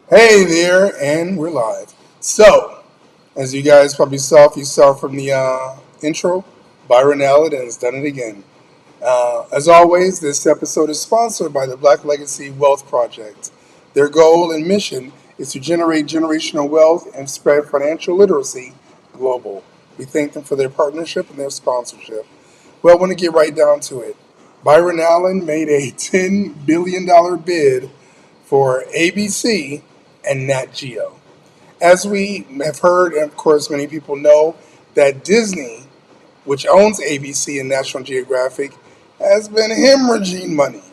Hey there, and we're live. So, as you guys probably saw, if you saw from the intro, BYron Allen has done it again. As always, this episode is sponsored by the Black Legacy Wealth Project. Their goal and mission is to generate generational wealth and spread financial literacy global. We thank them for their partnership and their sponsorship. Well, I want to get right down to it. BYron Allen made a $10 billion bid for ABC and NAT Geo. As we have heard, and of course many people know, that Disney, which owns ABC and National Geographic, has been hemorrhaging money.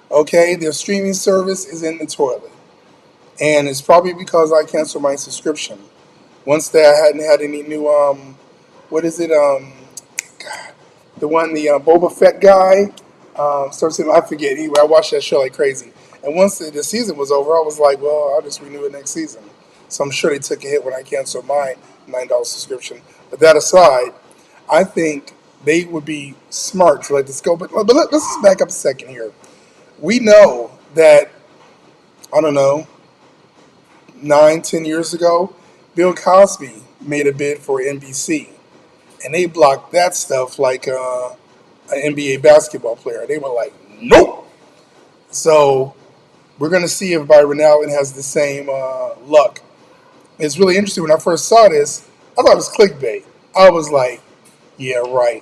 Okay, their streaming service is in the toilet. And it's probably because I canceled my subscription. Once that I hadn't had any new, what is it, God, the one, the Boba Fett guy, starts I forget, anyway, I watched that show like crazy. And once the season was over, I was like, well, I'll just renew it next season. So I'm sure they took a hit when I canceled my $9 subscription. But that aside, I think they would be smart to let this go. But let's just back up a second here. We know that, I don't know, 9, 10 years ago, Bill Cosby made a bid for NBC. And they blocked that stuff like an NBA basketball player. They were like, nope. So we're going to see if BYron Allen has the same luck. It's really interesting. When I first saw this, I thought it was clickbait. I was like, yeah, right.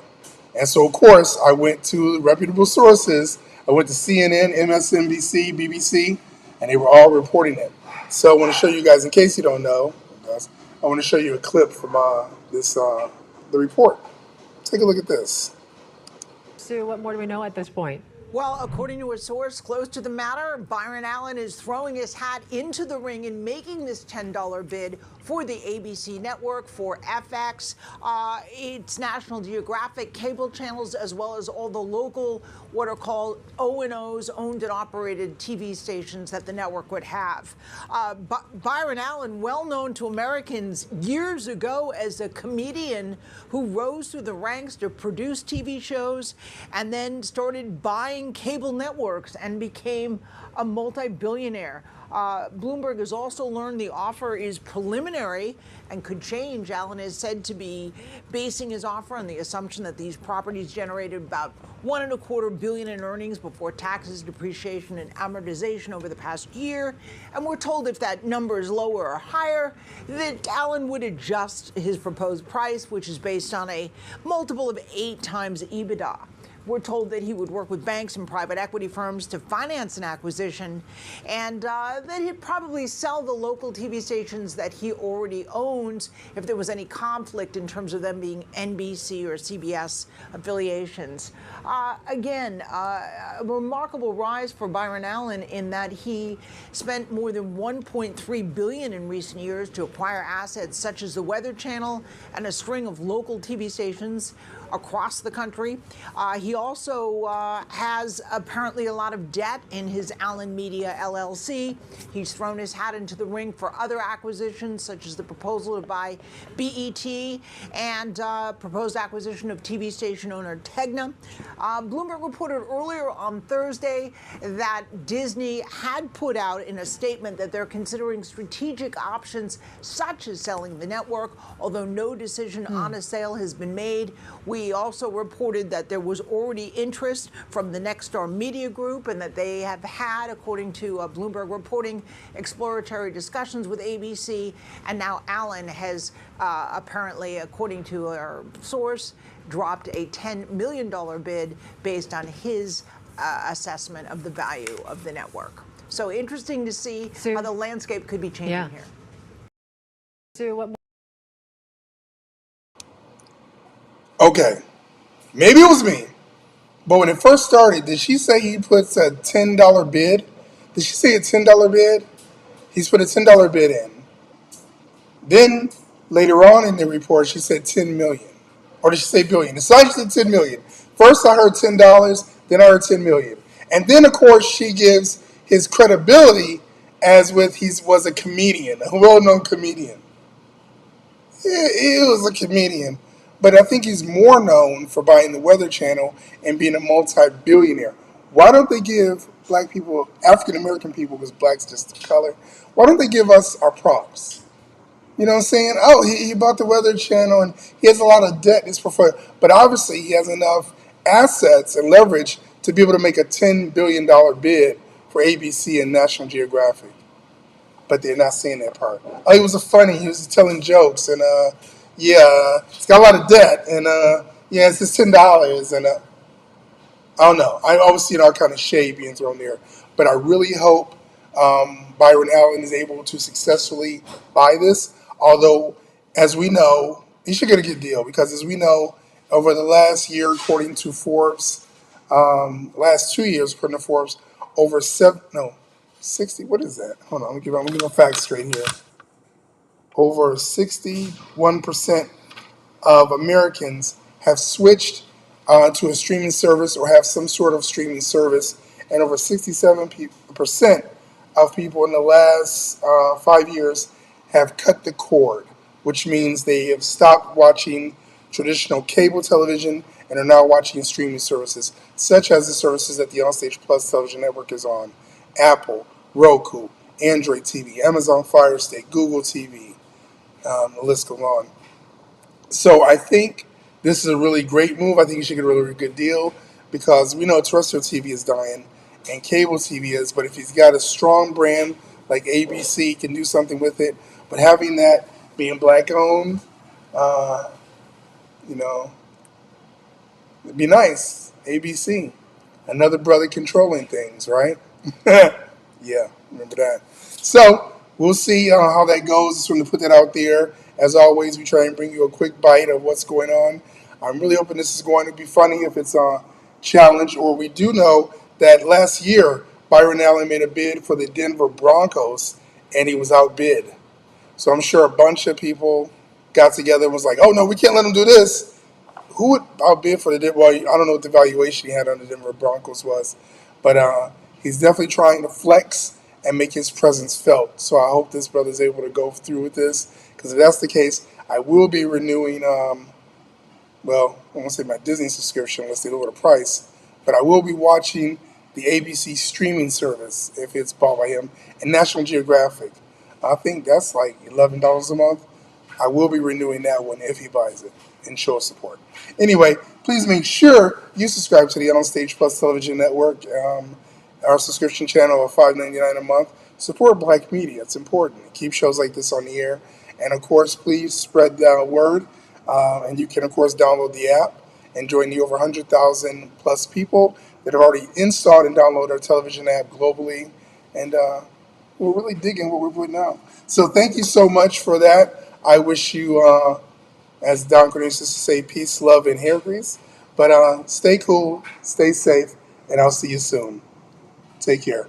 And so, of course, I went to reputable sources. I went to CNN, MSNBC, BBC, and they were all reporting it. So I want to show you guys, in case you don't know, I want to show you a clip from the report. Take a look at this. Sue, what more do we know at this point? Well, according to a source close to the matter, BYron Allen is throwing his hat into the ring and making this $10 bid for the ABC network, for FX, its National Geographic cable channels, as well as all the local, what are called O&Os, owned and operated TV stations that the network would have. BYron Allen, well known to Americans years ago as a comedian who rose through the ranks to produce TV shows and then started buying cable networks and became a multi-billionaire. Bloomberg has also learned the offer is preliminary and could change. Allen is said to be basing his offer on the assumption that these properties generated about $1.25 billion in earnings before taxes, depreciation, and amortization over the past year. And we're told if that number is lower or higher, that Allen would adjust his proposed price, which is based on a multiple of 8 times EBITDA. We're told that he would work with banks and private equity firms to finance an acquisition, and that he'd probably sell the local TV stations that he already owns if there was any conflict in terms of them being NBC or CBS affiliations. Again, a remarkable rise for BYron Allen in that he spent more than $1.3 billion in recent years to acquire assets such as the Weather Channel and a string of local TV stations across the country. He also has apparently a lot of debt in his Allen Media LLC. He's thrown his hat into the ring for other acquisitions, such as the proposal to buy BET and proposed acquisition of TV station owner Tegna. Bloomberg reported earlier on Thursday that Disney had put out in a statement that they're considering strategic options such as selling the network, although no decision on a sale has been made. We also reported that there was already interest from the Nexstar Media Group and that they have had, according to Bloomberg reporting, exploratory discussions with ABC. And now Allen has apparently, according to our source, dropped a $10 million bid based on his assessment of the value of the network. So interesting to see how the landscape could be changing here. Sue, what more? Okay, maybe it was me, but when it first started, did she say he puts a $10 bid? Did she say a $10 bid? He's put a $10 bid in. Then later on in the report, she said 10 million. Or did she say billion? It's like she said 10 million. First I heard $10, then I heard 10 million. And then of course she gives his credibility as with he was a comedian, a well-known comedian. Yeah, he was a comedian. But I think he's more known for buying the Weather Channel and being a multi-billionaire. Why don't they give black people, African American people, because black's just a color, why don't they give us our props? You know what I'm saying? Oh, he bought the Weather Channel and he has a lot of debt in his portfolio. But obviously, he has enough assets and leverage to be able to make a $10 billion bid for ABC and National Geographic. But they're not saying that part. Oh, he was a funny. He was telling jokes. And yeah, he's got a lot of debt. And yeah, it's just $10. And I don't know. I always see all kind of shade being thrown there. But I really hope BYron Allen is able to successfully buy this. Although, as we know, he should get a good deal because, as we know, over the last year, according to Forbes, last 2 years, according to Forbes, over 60. What is that? Hold on, I'm gonna give my facts straight here. Over 61% of Americans have switched to a streaming service or have some sort of streaming service, and over 67% of people in the last 5 years have cut the cord, which means they have stopped watching traditional cable television and are now watching streaming services, such as the services that the Onstage Plus television network is on: Apple, Roku, Android TV, Amazon Fire Stick, Google TV, the list goes on. So I think this is a really great move. I think you should get a really, really good deal because we know terrestrial TV is dying and cable TV is, but if he's got a strong brand like ABC, he can do something with it. But having that being black owned, uh, you know, it'd be nice. ABC, another brother controlling things, right? Yeah, remember that. So we'll see how that goes. Just want to put that out there. As always, we try and bring you a quick bite of what's going on. I'm really hoping this is going to be funny if it's a challenge. Or we do know that last year, BYron Allen made a bid for the Denver Broncos, and he was outbid. So I'm sure a bunch of people got together and was like, "Oh no, we can't let him do this." Who would outbid for the Denver? Well, I don't know what the valuation he had on the Denver Broncos was, but he's definitely trying to flex and make his presence felt. So I hope this brother is able to go through with this, because if that's the case, I will be renewing. Well, I won't say my Disney subscription unless they lower the price, but I will be watching the ABC streaming service if it's bought by him, and National Geographic. I think that's like $11 a month. I will be renewing that one if he buys it and show support. Anyway, please make sure you subscribe to the Onstage Plus Television Network, our subscription channel of $5.99 a month. Support black media. It's important. Keep shows like this on the air. And, of course, please spread the word. And you can, of course, download the app and join the over 100,000 plus people that have already installed and downloaded our television app globally. And we're really digging what we're putting out. So thank you so much for that. I wish you, as Don Cornelius used to say, peace, love, and hair grease. But stay cool, stay safe, and I'll see you soon. Take care.